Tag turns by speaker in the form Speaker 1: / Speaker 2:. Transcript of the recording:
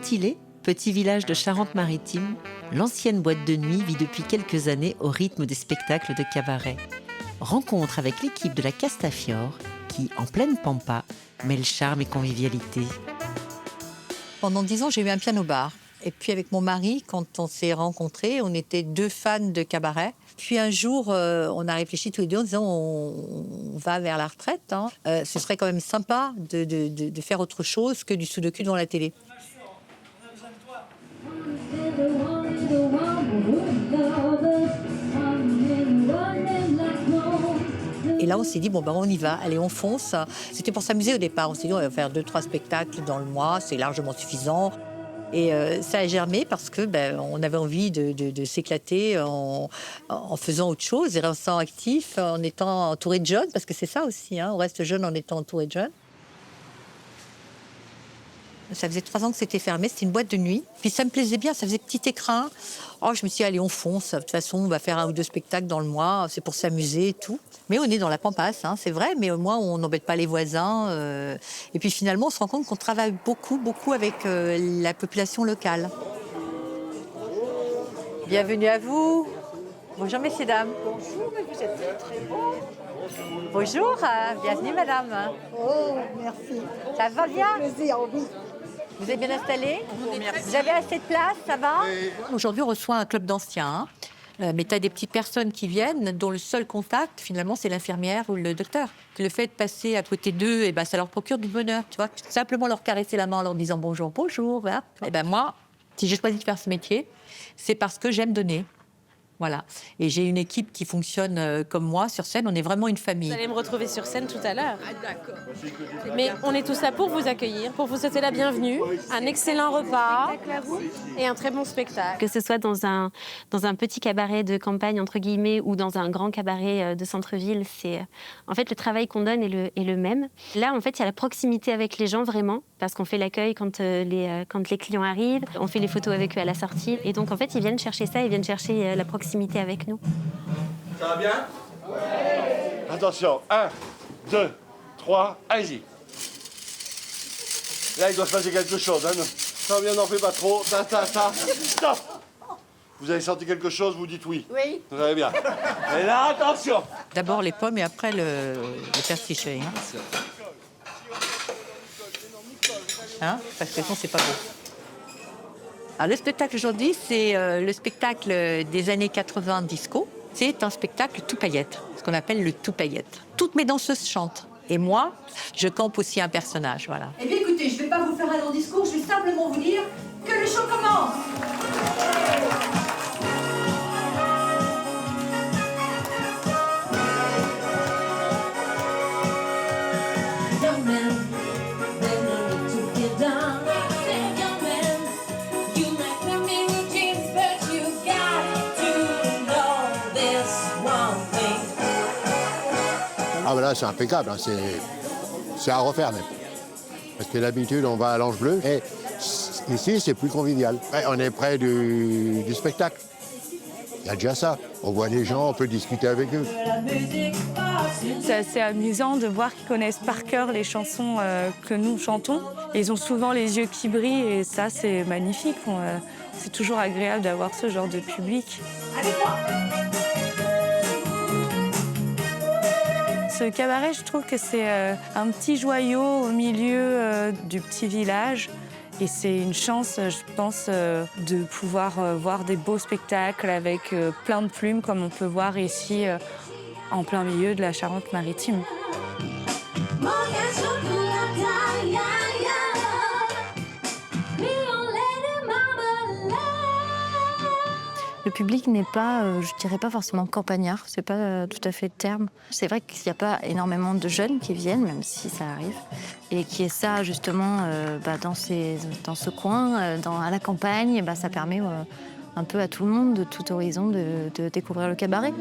Speaker 1: Saint-Hilé, petit village de Charente-Maritime, l'ancienne boîte de nuit vit depuis quelques années au rythme des spectacles de cabaret. Rencontre avec l'équipe de la Castafiore qui, en pleine pampa, mêle charme et convivialité.
Speaker 2: Pendant 10 ans, j'ai eu un piano-bar. Et puis avec mon mari, quand on s'est rencontrés, on était 2 fans de cabaret. Puis un jour, on a réfléchi tous les deux en disant on va vers la retraite. Hein. Ce serait quand même sympa de faire autre chose que du sudoku devant la télé. Et là, on s'est dit, bon, ben, on y va, allez, on fonce. C'était pour s'amuser au départ. On s'est dit, on va faire 2-3 spectacles dans le mois, c'est largement suffisant. Et ça a germé parce que on avait envie de s'éclater en faisant autre chose, et restant actif, en étant entouré de jeunes, parce que c'est ça aussi, hein, on reste jeune en étant entouré de jeunes. Ça faisait 3 ans que c'était fermé, c'était une boîte de nuit. Puis ça me plaisait bien, ça faisait petit écrin. Oh, je me suis dit, allez, on fonce. De toute façon, on va faire 1 ou 2 spectacles dans le mois, c'est pour s'amuser et tout. Mais on est dans la pampasse, hein, c'est vrai, mais au moins, on n'embête pas les voisins. Et puis finalement, on se rend compte qu'on travaille beaucoup, beaucoup avec la population locale. Bienvenue à vous. Bonjour, messieurs, dames.
Speaker 3: Bonjour, mais vous êtes très, très beau.
Speaker 2: Bonjour, bienvenue, madame.
Speaker 3: Oh, merci.
Speaker 2: Ça va bien?
Speaker 3: Plaisir, oui.
Speaker 2: Vous êtes bien installés? Vous avez assez de place, ça va? Aujourd'hui, on reçoit un club d'anciens. Mais tu as des petites personnes qui viennent, dont le seul contact, finalement, c'est l'infirmière ou le docteur. Le fait de passer à côté d'eux, ça leur procure du bonheur, tu vois. Simplement leur caresser la main en leur disant bonjour, bonjour. Voilà. Moi, si j'ai choisi de faire ce métier, c'est parce que j'aime donner. Voilà. Et j'ai une équipe qui fonctionne comme moi sur scène. On est vraiment une famille.
Speaker 4: Vous allez me retrouver sur scène tout à l'heure. Ah, d'accord. Mais on est tous là pour vous accueillir, pour vous souhaiter la bienvenue, un excellent repas et un très bon spectacle.
Speaker 5: Que ce soit dans un petit cabaret de campagne, entre guillemets, ou dans un grand cabaret de centre-ville, en fait, le travail qu'on donne est le même. Là, en fait, il y a la proximité avec les gens, vraiment, parce qu'on fait l'accueil quand les clients arrivent, on fait les photos avec eux à la sortie. Et donc, en fait, ils viennent chercher ça, ils viennent chercher la proximité avec nous.
Speaker 6: Ça va bien? Ouais. Attention, 1, 2, 3, allez-y. Là, il doit se passer quelque chose. Hein. Ça va bien, n'en fais pas trop. Stop! Vous avez senti quelque chose, vous dites oui.
Speaker 3: Oui.
Speaker 6: Très bien. Et là, attention!
Speaker 2: D'abord les pommes et après le persiché. Hein, parce que sinon, c'est pas beau. Alors, le spectacle aujourd'hui, c'est le spectacle des années 80 disco. C'est un spectacle tout paillette, ce qu'on appelle le tout paillette. Toutes mes danseuses chantent. Et moi, je campe aussi un personnage, voilà.
Speaker 7: Eh bien, écoutez, je ne vais pas vous faire un long discours, je vais simplement vous dire que le show commence.
Speaker 8: Ah ben là, c'est impeccable, hein. C'est à refaire même. Parce que d'habitude, on va à l'Ange Bleu et ici, c'est plus convivial. Ouais, on est près du spectacle. Il y a déjà ça. On voit les gens, on peut discuter avec eux.
Speaker 9: C'est assez amusant de voir qu'ils connaissent par cœur les chansons que nous chantons. Et ils ont souvent les yeux qui brillent et ça, c'est magnifique. C'est toujours agréable d'avoir ce genre de public. Ce cabaret, je trouve que c'est un petit joyau au milieu du petit village. Et c'est une chance, je pense, de pouvoir voir des beaux spectacles avec plein de plumes, comme on peut voir ici, en plein milieu de la Charente-Maritime.
Speaker 5: Le public n'est pas, je dirais pas forcément campagnard, c'est pas tout à fait le terme. C'est vrai qu'il n'y a pas énormément de jeunes qui viennent, même si ça arrive, et qui est ça justement dans ce coin, à la campagne, ça permet un peu à tout le monde de tout horizon de découvrir le cabaret.